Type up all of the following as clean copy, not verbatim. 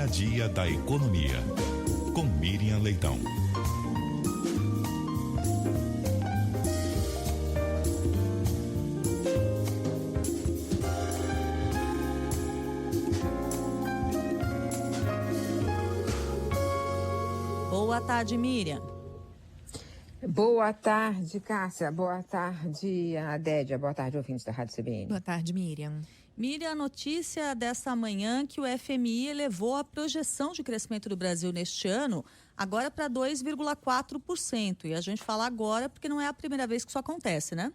dia a dia da economia. Com Miriam Leitão. Boa tarde, Miriam. Boa tarde, Cássia. Boa tarde, Adédia. Boa tarde, ouvintes da Rádio CBN. Boa tarde, Miriam. Miriam, a notícia dessa manhã que o FMI elevou a projeção de crescimento do Brasil neste ano agora para 2,4%. E a gente fala agora porque não é a primeira vez que isso acontece, né?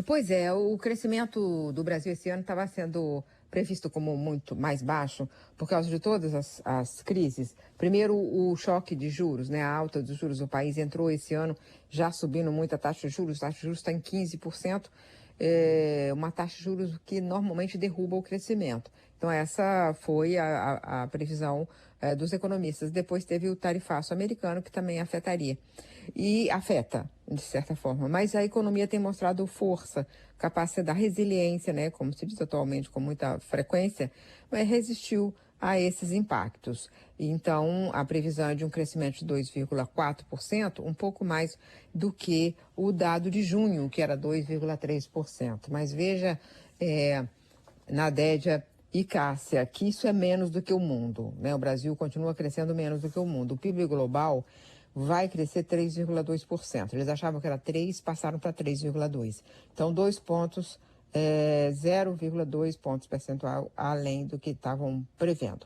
Pois é, o crescimento do Brasil esse ano estava sendo previsto como muito mais baixo por causa de todas as crises. Primeiro, o choque de juros, né? A alta dos juros do país entrou esse ano já subindo muito a taxa de juros. A taxa de juros está em 15%, uma taxa de juros que normalmente derruba o crescimento. Então, essa foi a previsão dos economistas. Depois teve o tarifaço americano, que também afetaria. E afeta, de certa forma. Mas a economia tem mostrado força, capacidade, resiliência, né? Como se diz atualmente com muita frequência, mas resistiu a esses impactos. Então, a previsão é de um crescimento de 2,4%, um pouco mais do que o dado de junho, que era 2,3%. Mas veja, Nadédia e Cássia, que isso é menos do que o mundo, né? O Brasil continua crescendo menos do que o mundo. O PIB global vai crescer 3,2%. Eles achavam que era 3, passaram para 3,2%. Então, 2 pontos, 0,2 pontos percentual além do que estavam prevendo.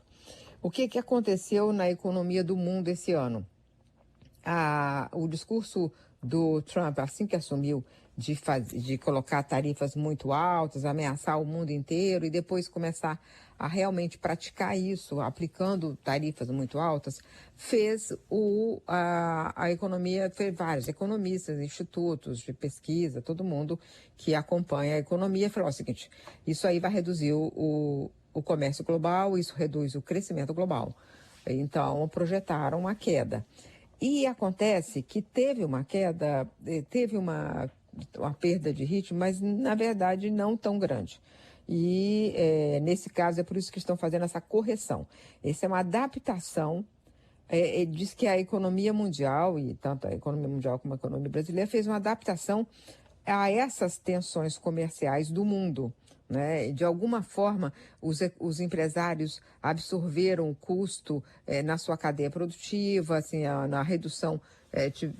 O que aconteceu na economia do mundo esse ano? O discurso do Trump, assim que assumiu, de colocar tarifas muito altas, ameaçar o mundo inteiro e depois começar a realmente praticar isso, aplicando tarifas muito altas, fez a economia, fez vários economistas, institutos de pesquisa, todo mundo que acompanha a economia, falou o seguinte: isso aí vai reduzir o comércio global, isso reduz o crescimento global. Então, projetaram uma queda. E acontece que teve uma queda, teve uma perda de ritmo, mas na verdade não tão grande. E nesse caso é por isso que estão fazendo essa correção. Essa é uma adaptação. Diz que a economia mundial, e tanto a economia mundial como a economia brasileira, fez uma adaptação a essas tensões comerciais do mundo, né? De alguma forma, os empresários absorveram o custo na sua cadeia produtiva, assim, na redução,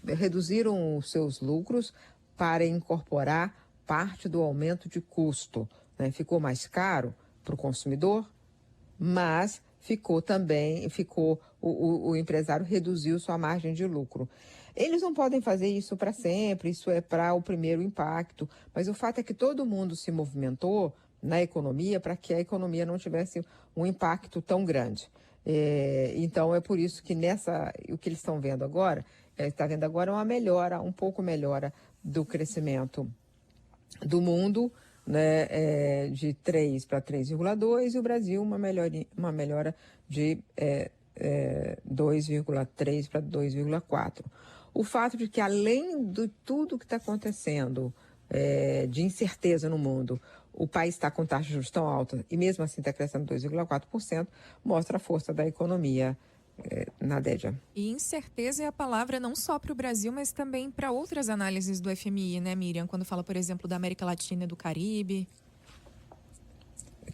reduziram os seus lucros para incorporar parte do aumento de custo, né? Ficou mais caro para o consumidor, mas o empresário reduziu sua margem de lucro. Eles não podem fazer isso para sempre, isso é para o primeiro impacto, mas o fato é que todo mundo se movimentou na economia para que a economia não tivesse um impacto tão grande. Então é por isso que o que eles estão vendo agora, é uma melhora, um pouco melhora do crescimento do mundo, né, de 3 para 3,2 e o Brasil uma melhora de 2,3 para 2,4. O fato de que, além de tudo que está acontecendo de incerteza no mundo, o país está com taxas de juros tão altas e mesmo assim está crescendo 2,4%, mostra a força da economia, Nadédia. E incerteza é a palavra não só para o Brasil, mas também para outras análises do FMI, né, Miriam? Quando fala, por exemplo, da América Latina e do Caribe.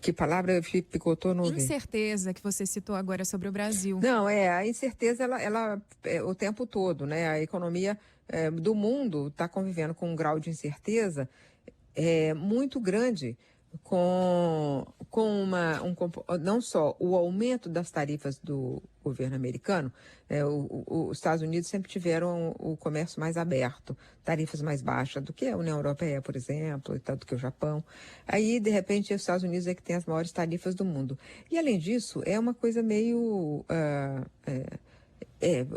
Que palavra picotou no ouvido? Incerteza, que você citou agora sobre o Brasil. Não, a incerteza, ela o tempo todo, né? A economia do mundo está convivendo com um grau de incerteza muito grande, não só o aumento das tarifas do governo americano, os Estados Unidos sempre tiveram o comércio mais aberto, tarifas mais baixas do que a União Europeia, por exemplo, e tal, do que o Japão. Aí, de repente, os Estados Unidos é que tem as maiores tarifas do mundo. E, além disso, é uma coisa meio...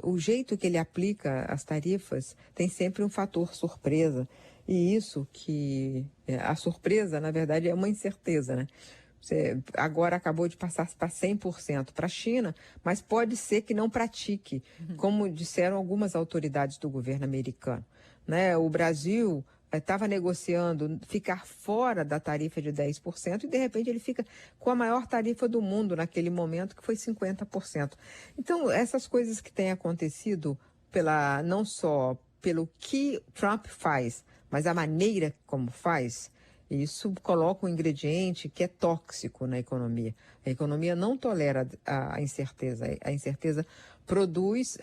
o jeito que ele aplica as tarifas tem sempre um fator surpresa. E isso a surpresa, na verdade, é uma incerteza, né? Você agora acabou de passar para 100% para a China, mas pode ser que não pratique, como disseram algumas autoridades do governo americano, né? O Brasil estava negociando ficar fora da tarifa de 10% e, de repente, ele fica com a maior tarifa do mundo naquele momento, que foi 50%. Então, essas coisas que têm acontecido, não só pelo que Trump faz, mas a maneira como faz, isso coloca um ingrediente que é tóxico na economia. A economia não tolera a incerteza. A incerteza produz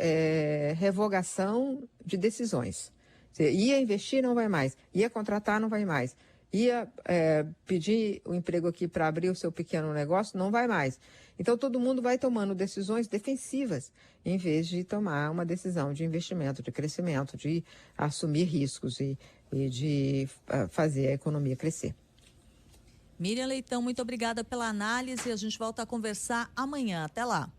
revogação de decisões. Você ia investir, não vai mais. Ia contratar, não vai mais. Ia pedir o emprego aqui para abrir o seu pequeno negócio, não vai mais. Então, todo mundo vai tomando decisões defensivas, em vez de tomar uma decisão de investimento, de crescimento, de assumir riscos e de fazer a economia crescer. Miriam Leitão, muito obrigada pela análise. A gente volta a conversar amanhã. Até lá.